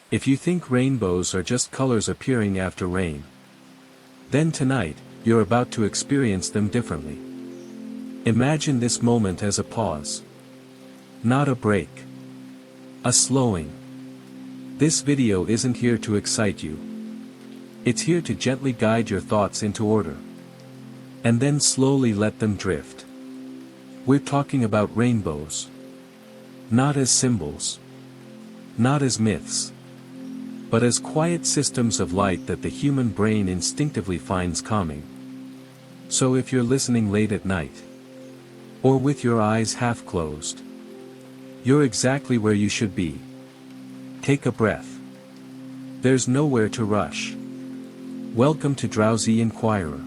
If you think rainbows are just colors appearing after rain, then tonight, you're about to experience them differently. Imagine this moment as a pause. Not a break. A slowing. This video isn't here to excite you. It's here to gently guide your thoughts into order. And then slowly let them drift. We're talking about rainbows. Not as symbols. Not as myths. But as quiet systems of light that the human brain instinctively finds calming. So if you're listening late at night, or with your eyes half closed, you're exactly where you should be. Take a breath. There's nowhere to rush. Welcome to Drowsy Inquirer.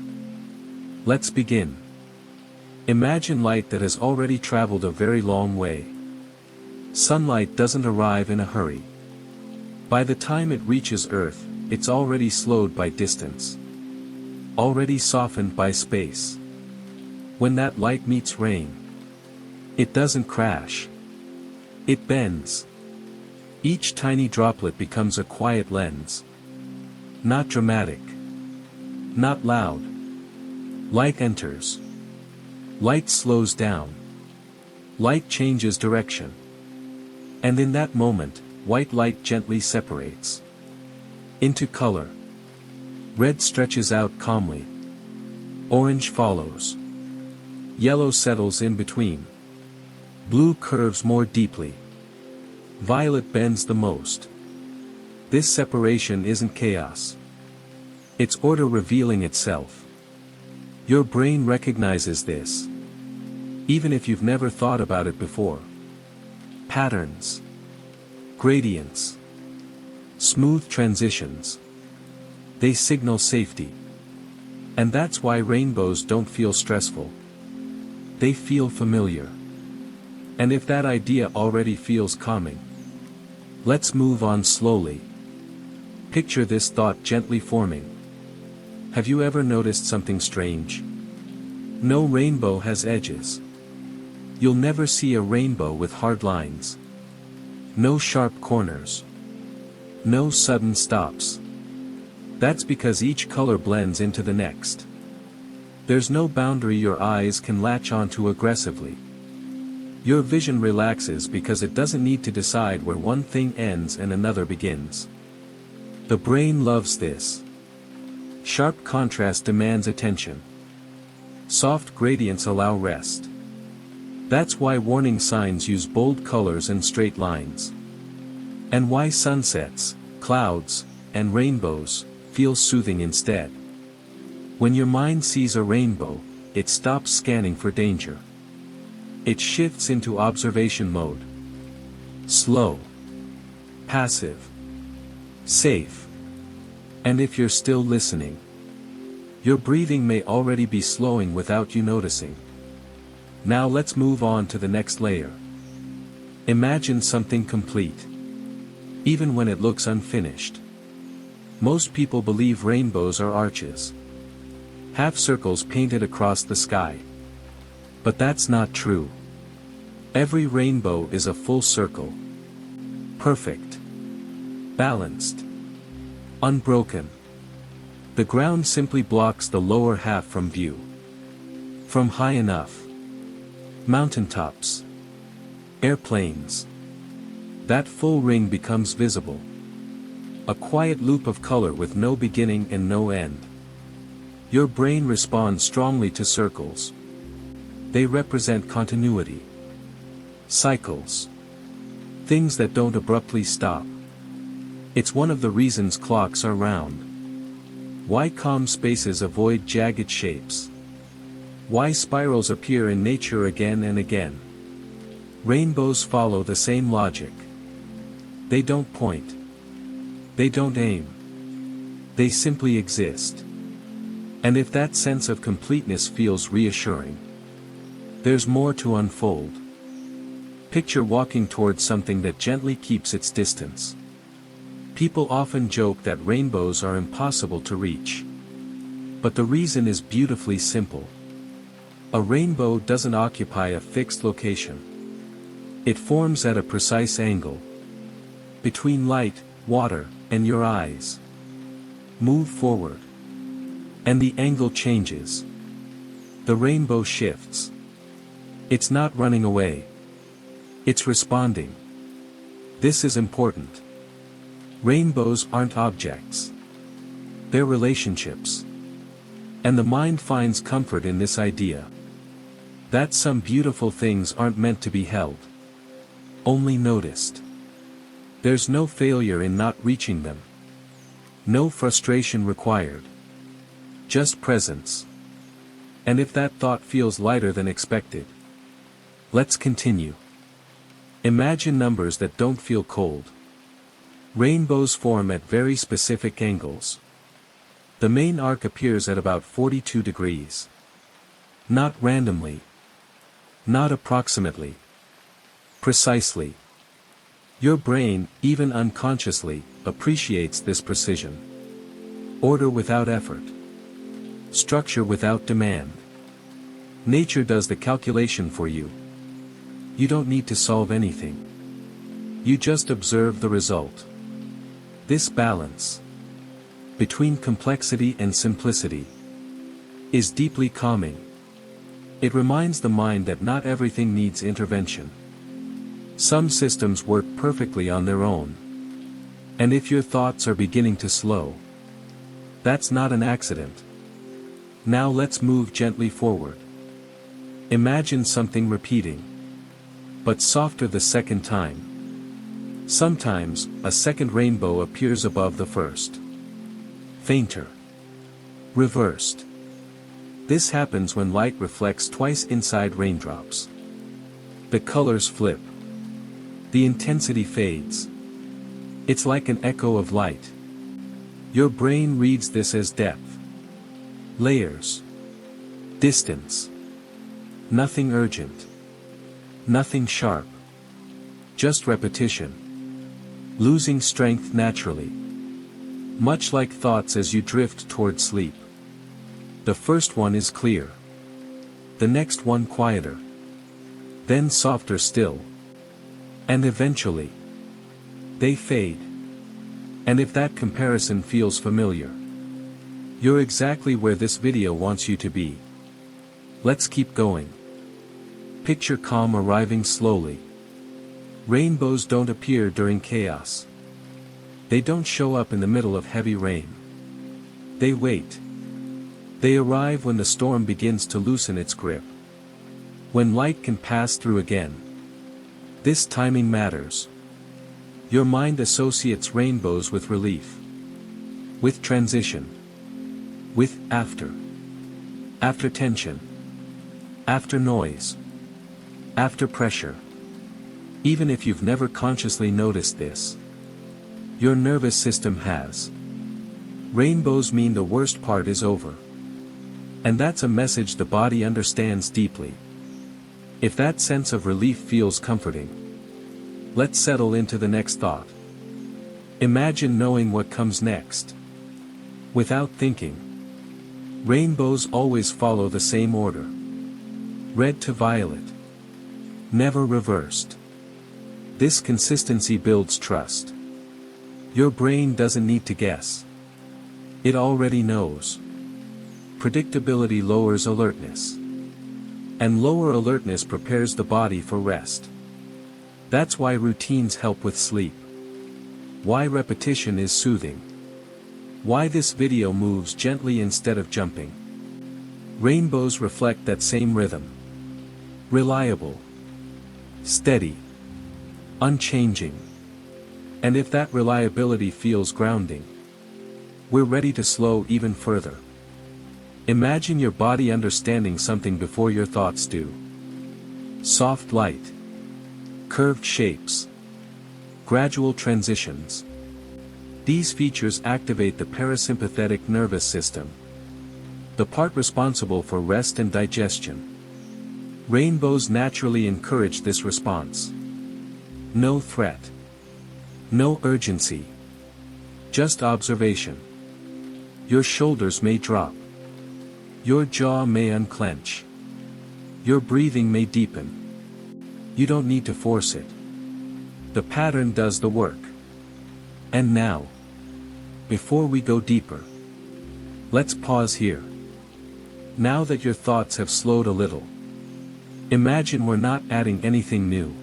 Let's begin. Imagine light that has already traveled a very long way. Sunlight doesn't arrive in a hurry. By the time it reaches Earth, it's already slowed by distance. Already softened by space. When that light meets rain, it doesn't crash. It bends. Each tiny droplet becomes a quiet lens. Not dramatic. Not loud. Light enters. Light slows down. Light changes direction. And in that moment, white light gently separates into color. Red stretches out calmly. Orange follows. Yellow settles in between. Blue curves more deeply. Violet bends the most. This separation isn't chaos. It's order revealing itself. Your brain recognizes this, even if you've never thought about it before. Patterns. Gradients. Smooth transitions. They signal safety. And that's why rainbows don't feel stressful. They feel familiar. And if that idea already feels calming, let's move on slowly. Picture this thought gently forming. Have you ever noticed something strange? No rainbow has edges. You'll never see a rainbow with hard lines. No sharp corners. No sudden stops. That's because each color blends into the next. There's no boundary your eyes can latch onto aggressively. Your vision relaxes because it doesn't need to decide where one thing ends and another begins. The brain loves this. Sharp contrast demands attention. Soft gradients allow rest. That's why warning signs use bold colors and straight lines. And why sunsets, clouds, and rainbows feel soothing instead. When your mind sees a rainbow, it stops scanning for danger. It shifts into observation mode. Slow. Passive. Safe. And if you're still listening, your breathing may already be slowing without you noticing. Now let's move on to the next layer. Imagine something complete. Even when it looks unfinished. Most people believe rainbows are arches. Half circles painted across the sky. But that's not true. Every rainbow is a full circle. Perfect. Balanced. Unbroken. The ground simply blocks the lower half from view. From high enough. Mountaintops. Airplanes. That full ring becomes visible. A quiet loop of color with no beginning and no end. Your brain responds strongly to circles. They represent continuity. Cycles. Things that don't abruptly stop. It's one of the reasons clocks are round. Why calm spaces avoid jagged shapes. Why spirals appear in nature again and again. Rainbows follow the same logic. They don't point. They don't aim. They simply exist. And if that sense of completeness feels reassuring, there's more to unfold. Picture walking towards something that gently keeps its distance. People often joke that rainbows are impossible to reach. But the reason is beautifully simple. A rainbow doesn't occupy a fixed location. It forms at a precise angle. Between light, water, and your eyes. Move forward. And the angle changes. The rainbow shifts. It's not running away. It's responding. This is important. Rainbows aren't objects. They're relationships. And the mind finds comfort in this idea. That some beautiful things aren't meant to be held. Only noticed. There's no failure in not reaching them. No frustration required. Just presence. And if that thought feels lighter than expected, let's continue. Imagine numbers that don't feel cold. Rainbows form at very specific angles. The main arc appears at about 42 degrees. Not randomly. Not approximately. Precisely. Your brain, even unconsciously, appreciates this precision. Order without effort. Structure without demand. Nature does the calculation for you. You don't need to solve anything. You just observe the result. This balance between complexity and simplicity is deeply calming. It reminds the mind that not everything needs intervention. Some systems work perfectly on their own. And if your thoughts are beginning to slow, that's not an accident. Now let's move gently forward. Imagine something repeating, but softer the second time. Sometimes, a second rainbow appears above the first. Fainter. Reversed. This happens when light reflects twice inside raindrops. The colors flip. The intensity fades. It's like an echo of light. Your brain reads this as depth. Layers. Distance. Nothing urgent. Nothing sharp. Just repetition. Losing strength naturally. Much like thoughts as you drift toward sleep. The first one is clear. The next one quieter. Then softer still. And eventually, they fade. And if that comparison feels familiar, you're exactly where this video wants you to be. Let's keep going. Picture calm arriving slowly. Rainbows don't appear during chaos. They don't show up in the middle of heavy rain. They wait. They arrive when the storm begins to loosen its grip. When light can pass through again. This timing matters. Your mind associates rainbows with relief. With transition. With after. After tension. After noise. After pressure. Even if you've never consciously noticed this, your nervous system has. Rainbows mean the worst part is over. And that's a message the body understands deeply. If that sense of relief feels comforting, let's settle into the next thought. Imagine knowing what comes next. Without thinking. Rainbows always follow the same order. Red to violet. Never reversed. This consistency builds trust. Your brain doesn't need to guess. It already knows. Predictability lowers alertness. And lower alertness prepares the body for rest. That's why routines help with sleep. Why repetition is soothing. Why this video moves gently instead of jumping. Rainbows reflect that same rhythm. Reliable. Steady. Unchanging. And if that reliability feels grounding, we're ready to slow even further. Imagine your body understanding something before your thoughts do. Soft light. Curved shapes. Gradual transitions. These features activate the parasympathetic nervous system, the part responsible for rest and digestion. Rainbows naturally encourage this response. No threat. No urgency. Just observation. Your shoulders may drop. Your jaw may unclench. Your breathing may deepen. You don't need to force it. The pattern does the work. And now, before we go deeper, let's pause here. Now that your thoughts have slowed a little, imagine we're not adding anything new.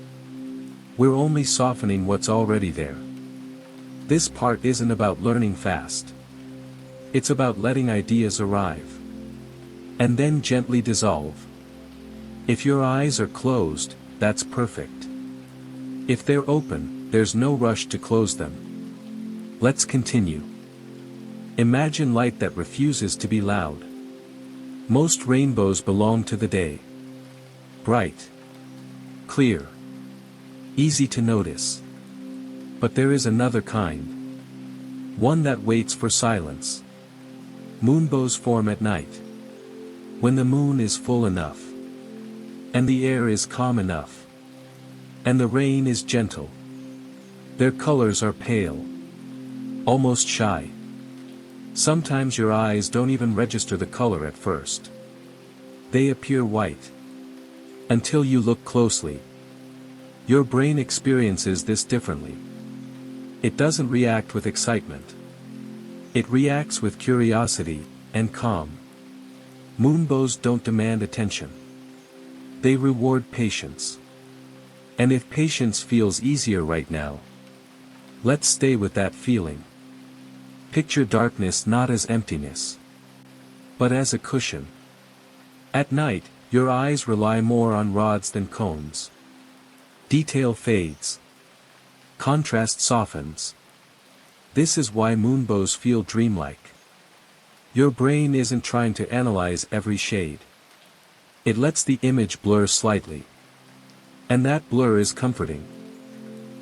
We're only softening what's already there. This part isn't about learning fast. It's about letting ideas arrive and then gently dissolve. If your eyes are closed, that's perfect. If they're open, there's no rush to close them. Let's continue. Imagine light that refuses to be loud. Most rainbows belong to the day. Bright, clear, easy to notice. But there is another kind. One that waits for silence. Moonbows form at night, when the moon is full enough, and the air is calm enough, and the rain is gentle. Their colors are pale, almost shy. Sometimes your eyes don't even register the color at first. They appear white. Until you look closely. Your brain experiences this differently. It doesn't react with excitement. It reacts with curiosity and calm. Moonbows don't demand attention. They reward patience. And if patience feels easier right now, let's stay with that feeling. Picture darkness not as emptiness, but as a cushion. At night, your eyes rely more on rods than cones. Detail fades. Contrast softens. This is why moonbows feel dreamlike. Your brain isn't trying to analyze every shade. It lets the image blur slightly. And that blur is comforting.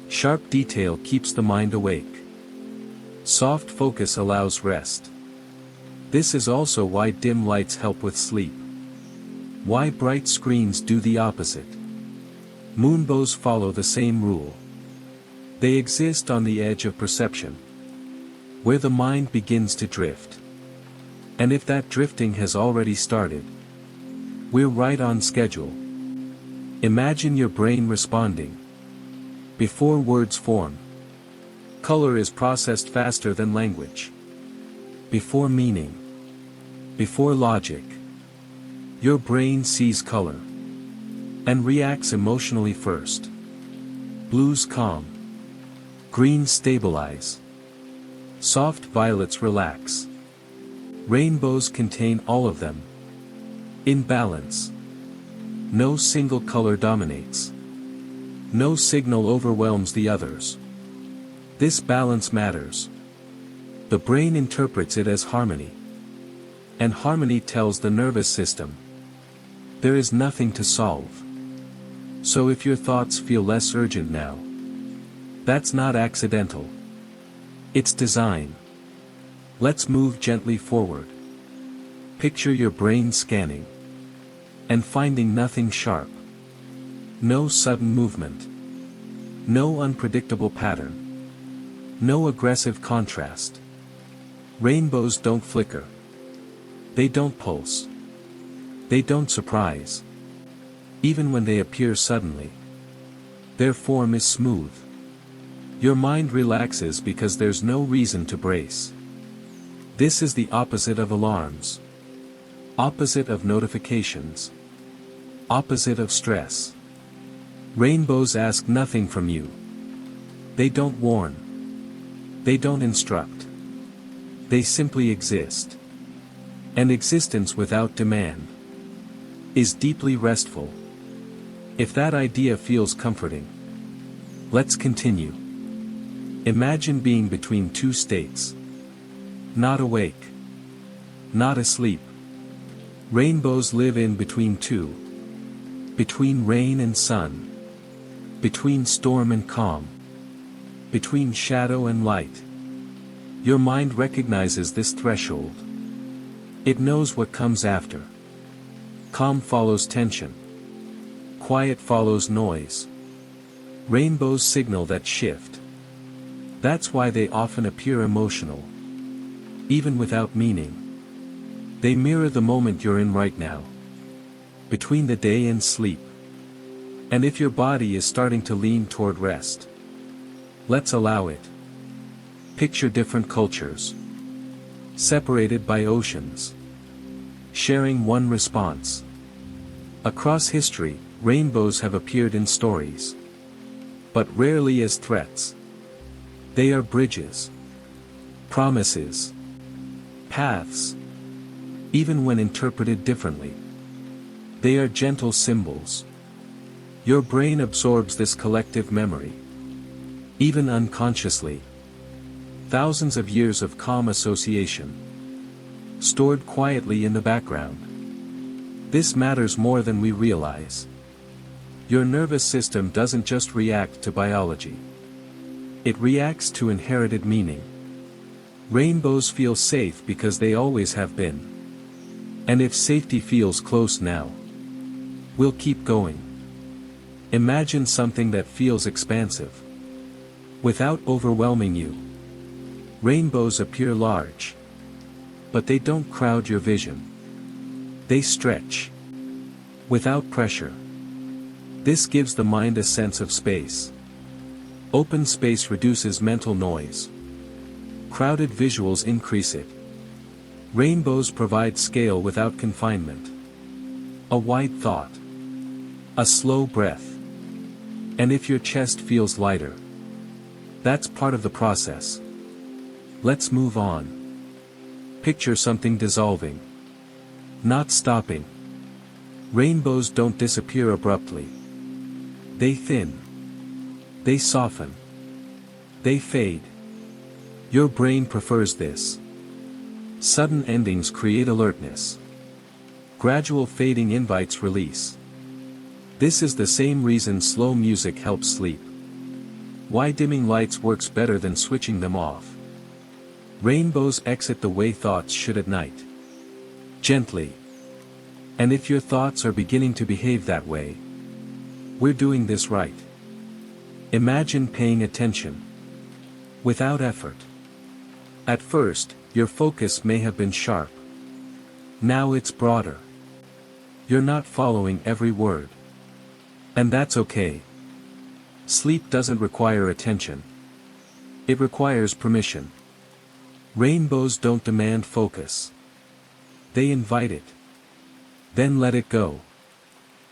Sharp detail keeps the mind awake. Soft focus allows rest. This is also why dim lights help with sleep. Why bright screens do the opposite. Moonbows follow the same rule. They exist on the edge of perception, where the mind begins to drift. And if that drifting has already started, we're right on schedule. Imagine your brain responding. Before words form, color is processed faster than language. Before meaning, before logic, your brain sees color and reacts emotionally first. Blues calm. Greens stabilize. Soft violets relax. Rainbows contain all of them. In balance. No single color dominates. No signal overwhelms the others. This balance matters. The brain interprets it as harmony. And harmony tells the nervous system, there is nothing to solve. So if your thoughts feel less urgent now, that's not accidental. It's design. Let's move gently forward. Picture your brain scanning and finding nothing sharp. No sudden movement. No unpredictable pattern. No aggressive contrast. Rainbows don't flicker. They don't pulse. They don't surprise. Even when they appear suddenly, their form is smooth. Your mind relaxes because there's no reason to brace. This is the opposite of alarms. Opposite of notifications. Opposite of stress. Rainbows ask nothing from you. They don't warn. They don't instruct. They simply exist. And existence without demand is deeply restful. If that idea feels comforting, let's continue. Imagine being between two states. Not awake. Not asleep. Rainbows live in between two. Between rain and sun. Between storm and calm. Between shadow and light. Your mind recognizes this threshold. It knows what comes after. Calm follows tension. Quiet follows noise. Rainbows signal that shift. That's why they often appear emotional. Even without meaning. They mirror the moment you're in right now. Between the day and sleep. And if your body is starting to lean toward rest, let's allow it. Picture different cultures, separated by oceans, sharing one response. Across history, rainbows have appeared in stories, but rarely as threats. They are bridges, promises, paths. Even when interpreted differently, they are gentle symbols. Your brain absorbs this collective memory, even unconsciously. Thousands of years of calm association, stored quietly in the background. This matters more than we realize. Your nervous system doesn't just react to biology. It reacts to inherited meaning. Rainbows feel safe because they always have been. And if safety feels close now, we'll keep going. Imagine something that feels expansive, without overwhelming you. Rainbows appear large, but they don't crowd your vision. They stretch, without pressure. This gives the mind a sense of space. Open space reduces mental noise. Crowded visuals increase it. Rainbows provide scale without confinement. A wide thought. A slow breath. And if your chest feels lighter, that's part of the process. Let's move on. Picture something dissolving, not stopping. Rainbows don't disappear abruptly. They thin. They soften. They fade. Your brain prefers this. Sudden endings create alertness. Gradual fading invites release. This is the same reason slow music helps sleep. Why dimming lights works better than switching them off. Rainbows exit the way thoughts should at night. Gently. And if your thoughts are beginning to behave that way, we're doing this right. Imagine paying attention. Without effort. At first, your focus may have been sharp. Now it's broader. You're not following every word. And that's okay. Sleep doesn't require attention. It requires permission. Rainbows don't demand focus. They invite it. Then let it go.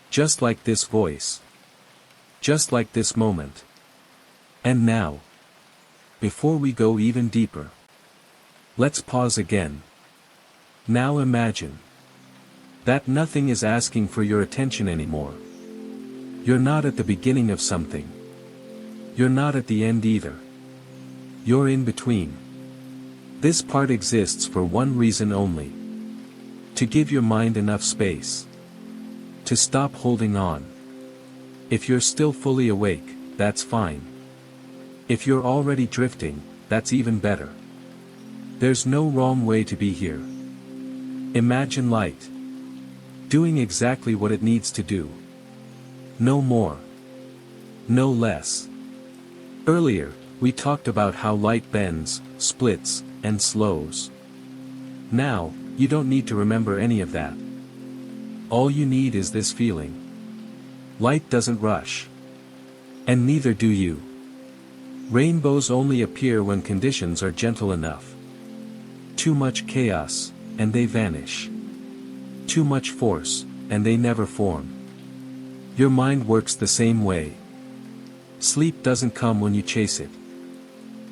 Just like this voice. Just like this moment. And now, before we go even deeper, let's pause again. Now imagine that nothing is asking for your attention anymore. You're not at the beginning of something. You're not at the end either. You're in between. This part exists for one reason only. To give your mind enough space. To stop holding on. If you're still fully awake, that's fine. If you're already drifting, that's even better. There's no wrong way to be here. Imagine light. Doing exactly what it needs to do. No more. No less. Earlier, we talked about how light bends, splits, and slows. Now, you don't need to remember any of that. All you need is this feeling. Light doesn't rush. And neither do you. Rainbows only appear when conditions are gentle enough. Too much chaos, and they vanish. Too much force, and they never form. Your mind works the same way. Sleep doesn't come when you chase it.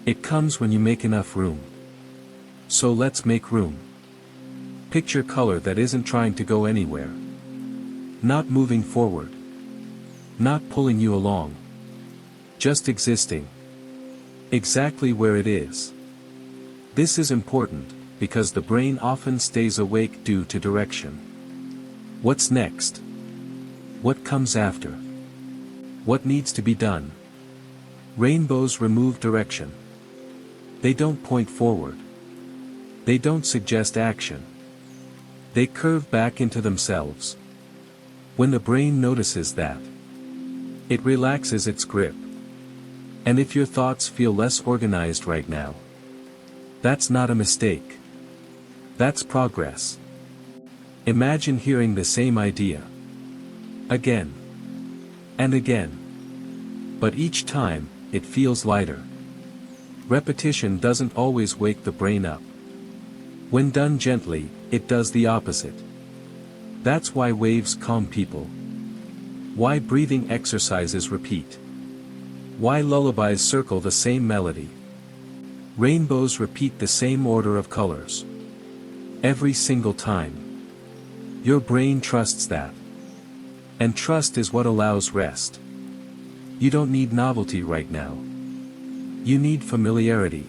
It comes when you make enough room. So let's make room. Picture color that isn't trying to go anywhere. Not moving forward. Not pulling you along. Just existing. Exactly where it is. This is important, because the brain often stays awake due to direction. What's next? What comes after? What needs to be done? Rainbows remove direction. They don't point forward. They don't suggest action. They curve back into themselves. When the brain notices that, it relaxes its grip. And if your thoughts feel less organized right now, that's not a mistake. That's progress. Imagine hearing the same idea. Again. And again. But each time, it feels lighter. Repetition doesn't always wake the brain up. When done gently, it does the opposite. That's why waves calm people. Why breathing exercises repeat. Why lullabies circle the same melody. Rainbows repeat the same order of colors. Every single time. Your brain trusts that. And trust is what allows rest. You don't need novelty right now. You need familiarity.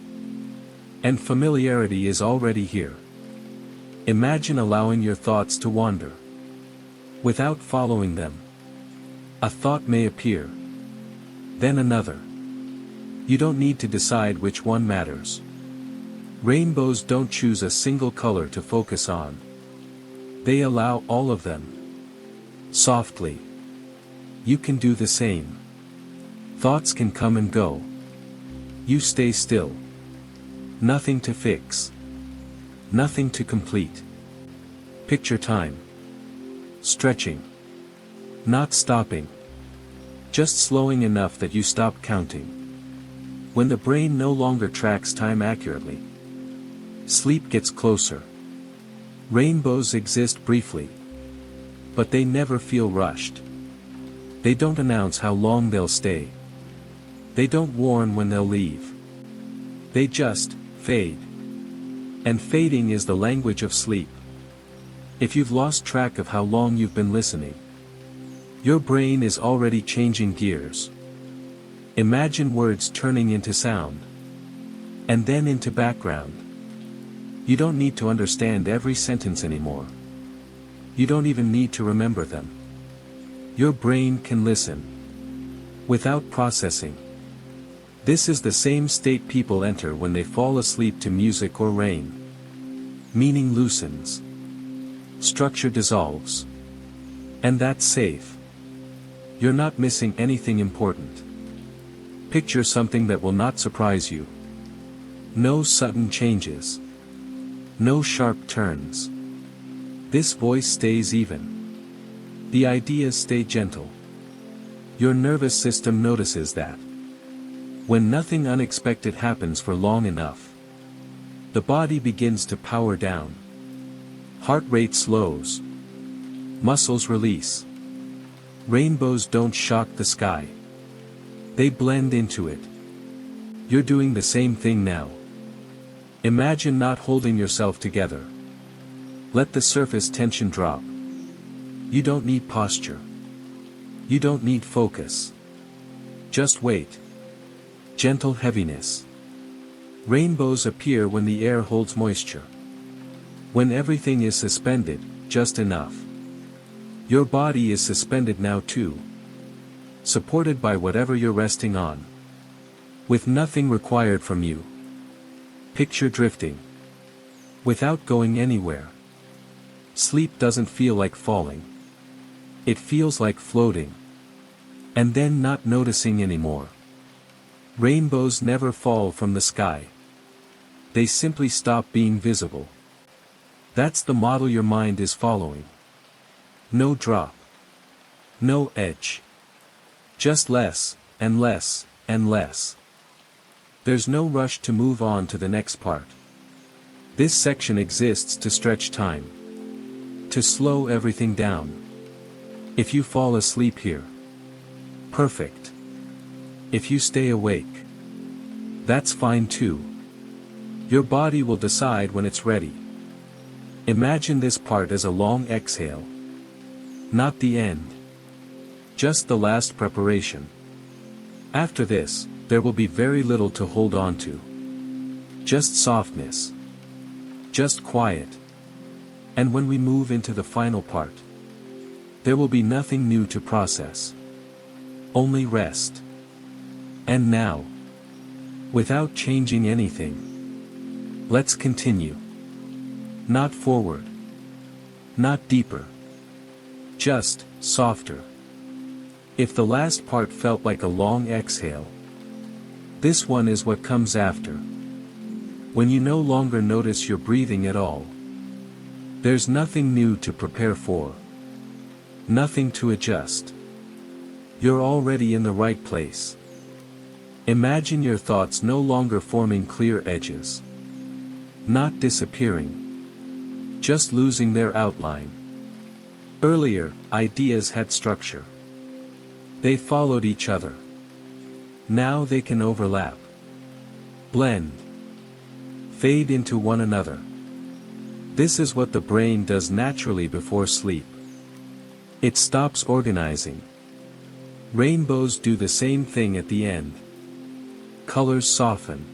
And familiarity is already here. Imagine allowing your thoughts to wander. Without following them. A thought may appear. Then another. You don't need to decide which one matters. Rainbows don't choose a single color to focus on. They allow all of them. Softly. You can do the same. Thoughts can come and go. You stay still. Nothing to fix. Nothing to complete. Picture time. Stretching. Not stopping. Just slowing enough that you stop counting. When the brain no longer tracks time accurately. Sleep gets closer. Rainbows exist briefly. But they never feel rushed. They don't announce how long they'll stay. They don't warn when they'll leave. They just fade. And fading is the language of sleep. If you've lost track of how long you've been listening, your brain is already changing gears. Imagine words turning into sound. And then into background. You don't need to understand every sentence anymore. You don't even need to remember them. Your brain can listen. Without processing. This is the same state people enter when they fall asleep to music or rain. Meaning loosens. Structure dissolves. And that's safe. You're not missing anything important. Picture something that will not surprise you. No sudden changes. No sharp turns. This voice stays even. The ideas stay gentle. Your nervous system notices that. When nothing unexpected happens for long enough, the body begins to power down. Heart rate slows. Muscles release. Rainbows don't shock the sky. They blend into it. You're doing the same thing now. Imagine not holding yourself together. Let the surface tension drop. You don't need posture. You don't need focus. Just wait. Gentle heaviness. Rainbows appear when the air holds moisture. When everything is suspended, just enough. Your body is suspended now too. Supported by whatever you're resting on. With nothing required from you. Picture drifting. Without going anywhere. Sleep doesn't feel like falling. It feels like floating. And then not noticing anymore. Rainbows never fall from the sky. They simply stop being visible. That's the model your mind is following. No drop. No edge. Just less, and less, and less. There's no rush to move on to the next part. This section exists to stretch time. To slow everything down. If you fall asleep here. Perfect. If you stay awake. That's fine too. Your body will decide when it's ready. Imagine this part as a long exhale. Not the end. Just the last preparation. After this, there will be very little to hold on to. Just softness. Just quiet. And when we move into the final part, there will be nothing new to process. Only rest. And now, without changing anything, let's continue. Not forward. Not deeper. Just softer. If the last part felt like a long exhale, this one is what comes after. When you no longer notice your breathing at all. There's nothing new to prepare for. Nothing to adjust. You're already in the right place. Imagine your thoughts no longer forming clear edges. Not disappearing. Just losing their outline. Earlier, ideas had structure. They followed each other. Now they can overlap. Blend. Fade into one another. This is what the brain does naturally before sleep. It stops organizing. Rainbows do the same thing at the end. Colors soften.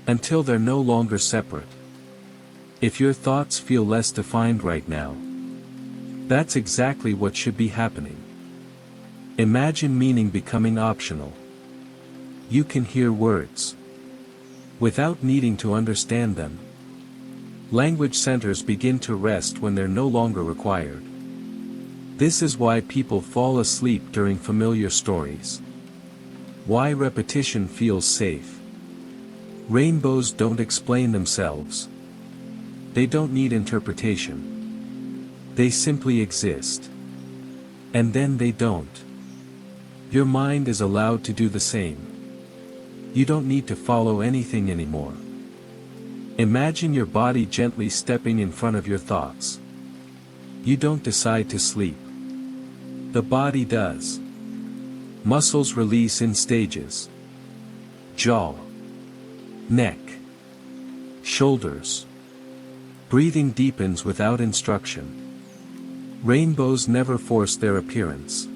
Until they're no longer separate. If your thoughts feel less defined right now, that's exactly what should be happening. Imagine meaning becoming optional. You can hear words without needing to understand them. Language centers begin to rest when they're no longer required. This is why people fall asleep during familiar stories. Why repetition feels safe. Rainbows don't explain themselves. They don't need interpretation. They simply exist. And then they don't. Your mind is allowed to do the same. You don't need to follow anything anymore. Imagine your body gently stepping in front of your thoughts. You don't decide to sleep. The body does. Muscles release in stages. Jaw. Neck. Shoulders. Breathing deepens without instruction. Rainbows never force their appearance.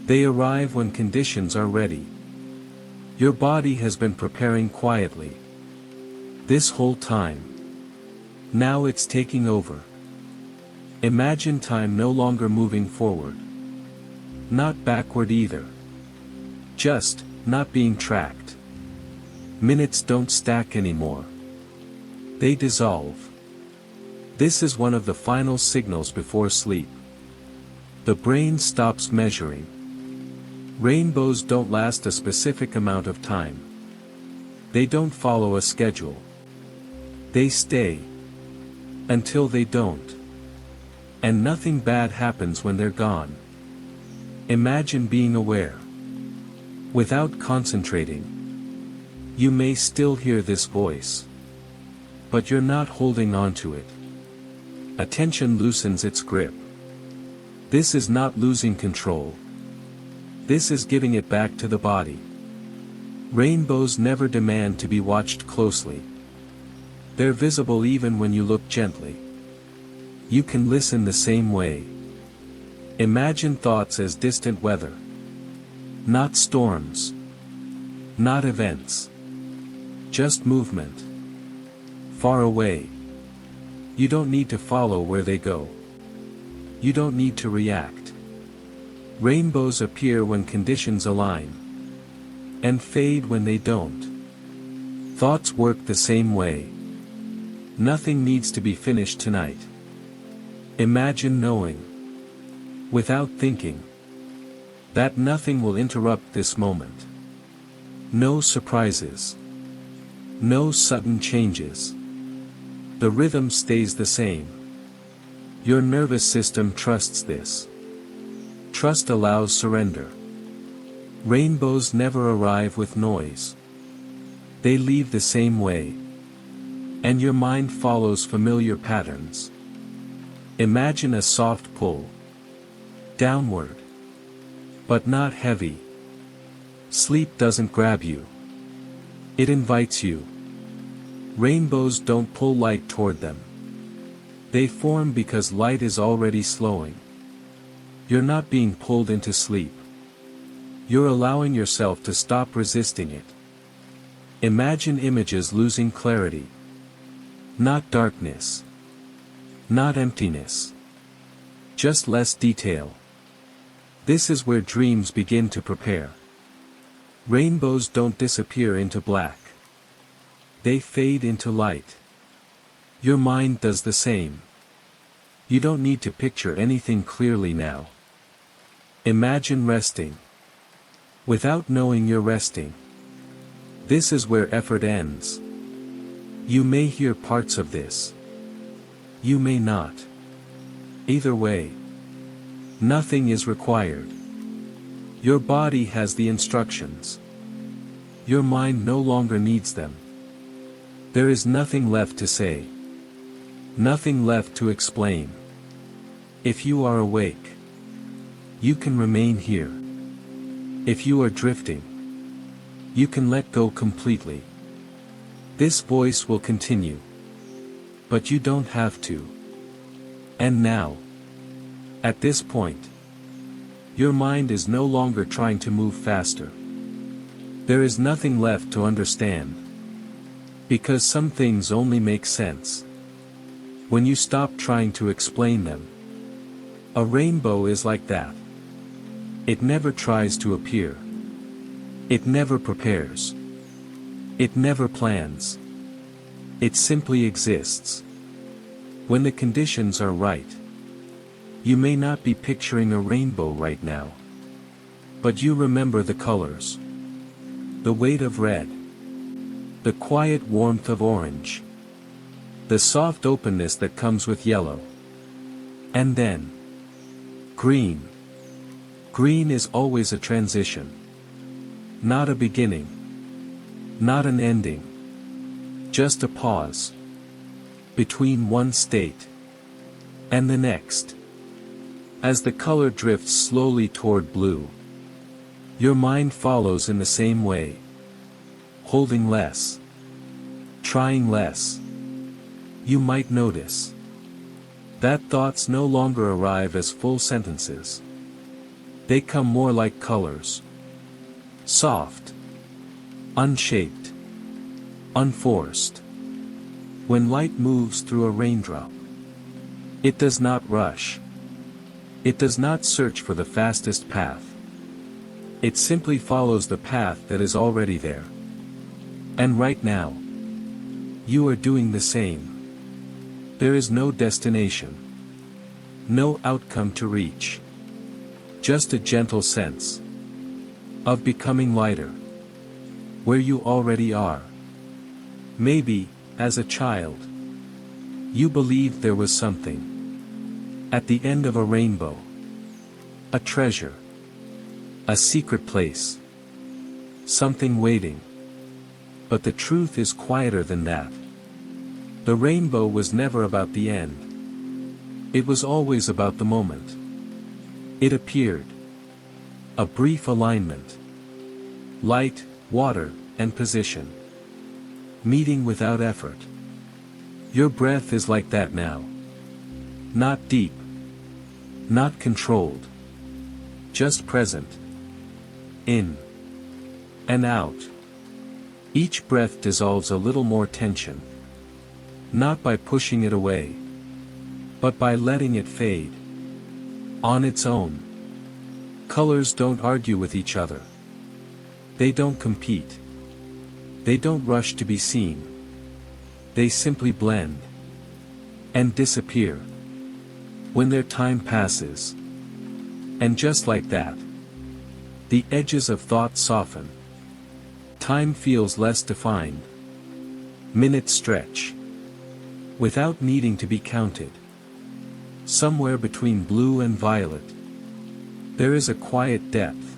They arrive when conditions are ready. Your body has been preparing quietly. This whole time. Now it's taking over. Imagine time no longer moving forward. Not backward either. Just, not being tracked. Minutes don't stack anymore. They dissolve. This is one of the final signals before sleep. The brain stops measuring. Rainbows don't last a specific amount of time. They don't follow a schedule. They stay. Until they don't. And nothing bad happens when they're gone. Imagine being aware. Without concentrating. You may still hear this voice. But you're not holding on to it. Attention loosens its grip. This is not losing control. This is giving it back to the body. Rainbows never demand to be watched closely. They're visible even when you look gently. You can listen the same way. Imagine thoughts as distant weather. Not storms. Not events. Just movement. Far away. You don't need to follow where they go. You don't need to react. Rainbows appear when conditions align. And fade when they don't. Thoughts work the same way. Nothing needs to be finished tonight. Imagine knowing. Without thinking. That nothing will interrupt this moment. No surprises. No sudden changes. The rhythm stays the same. Your nervous system trusts this. Trust allows surrender. Rainbows never arrive with noise. They leave the same way. And your mind follows familiar patterns. Imagine a soft pull. Downward. But not heavy. Sleep doesn't grab you. It invites you. Rainbows don't pull light toward them. They form because light is already slowing. You're not being pulled into sleep. You're allowing yourself to stop resisting it. Imagine images losing clarity. Not darkness. Not emptiness. Just less detail. This is where dreams begin to prepare. Rainbows don't disappear into black. They fade into light. Your mind does the same. You don't need to picture anything clearly now. Imagine resting. Without knowing you're resting. This is where effort ends. You may hear parts of this. You may not. Either way. Nothing is required. Your body has the instructions. Your mind no longer needs them. There is nothing left to say. Nothing left to explain. If you are awake, you can remain here. If you are drifting, you can let go completely. This voice will continue. But you don't have to. And now, at this point, your mind is no longer trying to move faster. There is nothing left to understand. Because some things only make sense when you stop trying to explain them. A rainbow is like that. It never tries to appear. It never prepares. It never plans. It simply exists. When the conditions are right. You may not be picturing a rainbow right now. But you remember the colors. The weight of red. The quiet warmth of orange. The soft openness that comes with yellow. And then, green. Green is always a transition. Not a beginning. Not an ending. Just a pause. Between one state and the next. As the color drifts slowly toward blue, your mind follows in the same way. Holding less. Trying less. You might notice that thoughts no longer arrive as full sentences. They come more like colors. Soft. Unshaped. Unforced. When light moves through a raindrop, it does not rush. It does not search for the fastest path. It simply follows the path that is already there. And right now, you are doing the same. There is no destination. No outcome to reach. Just a gentle sense of becoming lighter. Where you already are. Maybe, as a child, you believed there was something at the end of a rainbow. A treasure. A secret place. Something waiting. But the truth is quieter than that. The rainbow was never about the end. It was always about the moment. It appeared. A brief alignment. Light, water, and position. Meeting without effort. Your breath is like that now. Not deep. Not controlled. Just present. In. And out. Each breath dissolves a little more tension. Not by pushing it away, but by letting it fade. On its own. Colors don't argue with each other. They don't compete. They don't rush to be seen. They simply blend. And disappear. When their time passes. And just like that, the edges of thought soften. Time feels less defined. Minutes stretch. Without needing to be counted. Somewhere between blue and violet, there is a quiet depth.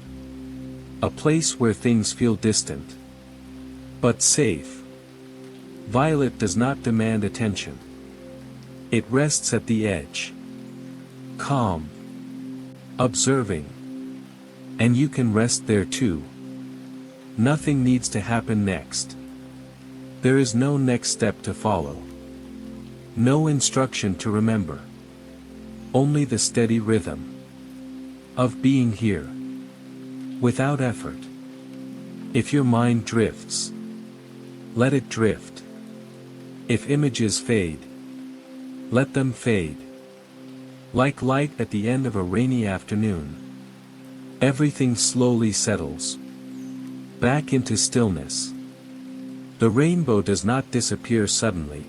A place where things feel distant. But safe. Violet does not demand attention. It rests at the edge. Calm. Observing. And you can rest there too. Nothing needs to happen next. There is no next step to follow. No instruction to remember. Only the steady rhythm of being here. Without effort. If your mind drifts, let it drift. If images fade, let them fade. Like light at the end of a rainy afternoon. Everything slowly settles back into stillness. The rainbow does not disappear suddenly.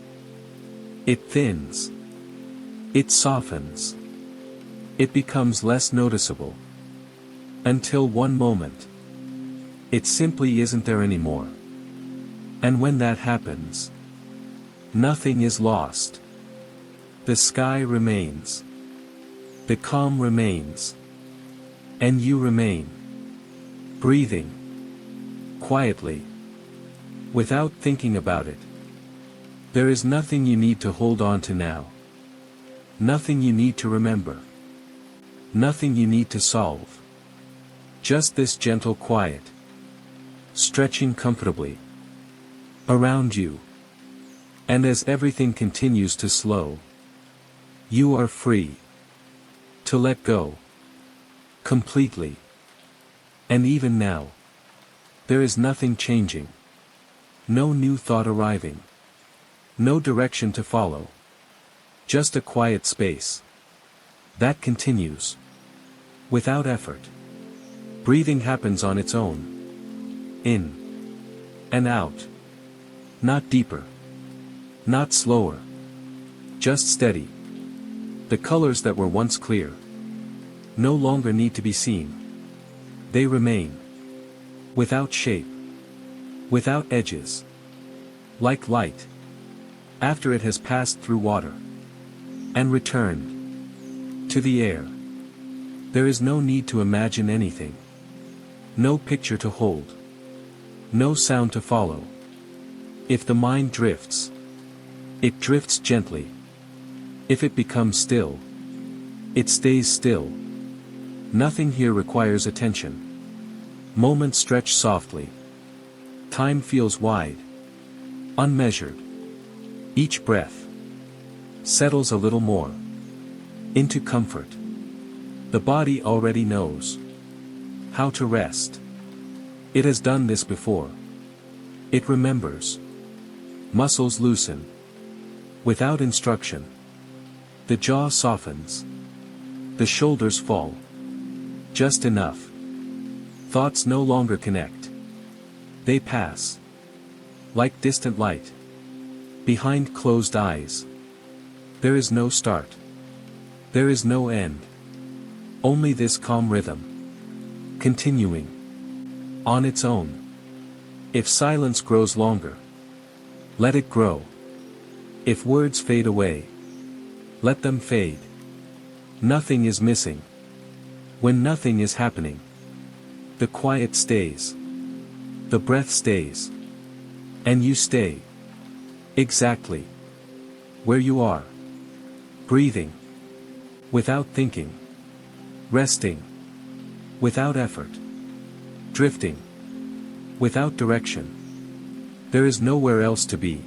It thins. It softens. It becomes less noticeable. Until one moment, it simply isn't there anymore. And when that happens, nothing is lost. The sky remains. The calm remains. And you remain. Breathing. Quietly. without thinking about it. There is nothing you need to hold on to now. Nothing you need to remember. Nothing you need to solve. Just this gentle quiet, stretching comfortably around you. And as everything continues to slow, you are free to let go completely. And even now, there is nothing changing. No new thought arriving. No direction to follow. Just a quiet space that continues without effort. Breathing happens on its own. In and out. Not deeper. Not slower. Just steady. The colors that were once clear no longer need to be seen. They remain without shape, without edges, like light after it has passed through water and returned to the air. There is no need to imagine anything, no picture to hold, no sound to follow. If the mind drifts, it drifts gently. If it becomes still, it stays still. Nothing here requires attention. Moments stretch softly. Time feels wide, unmeasured. Each breath settles a little more into comfort. The body already knows how to rest. It has done this before. It remembers. Muscles loosen without instruction. The jaw softens. The shoulders fall. Just enough. Thoughts no longer connect. They pass like distant light behind closed eyes. There is no start. There is no end. Only this calm rhythm, continuing on its own. If silence grows longer, let it grow. If words fade away, let them fade. Nothing is missing. When nothing is happening, the quiet stays. The breath stays. And you stay exactly where you are. Breathing without thinking. Resting without effort. Drifting without direction. There is nowhere else to be.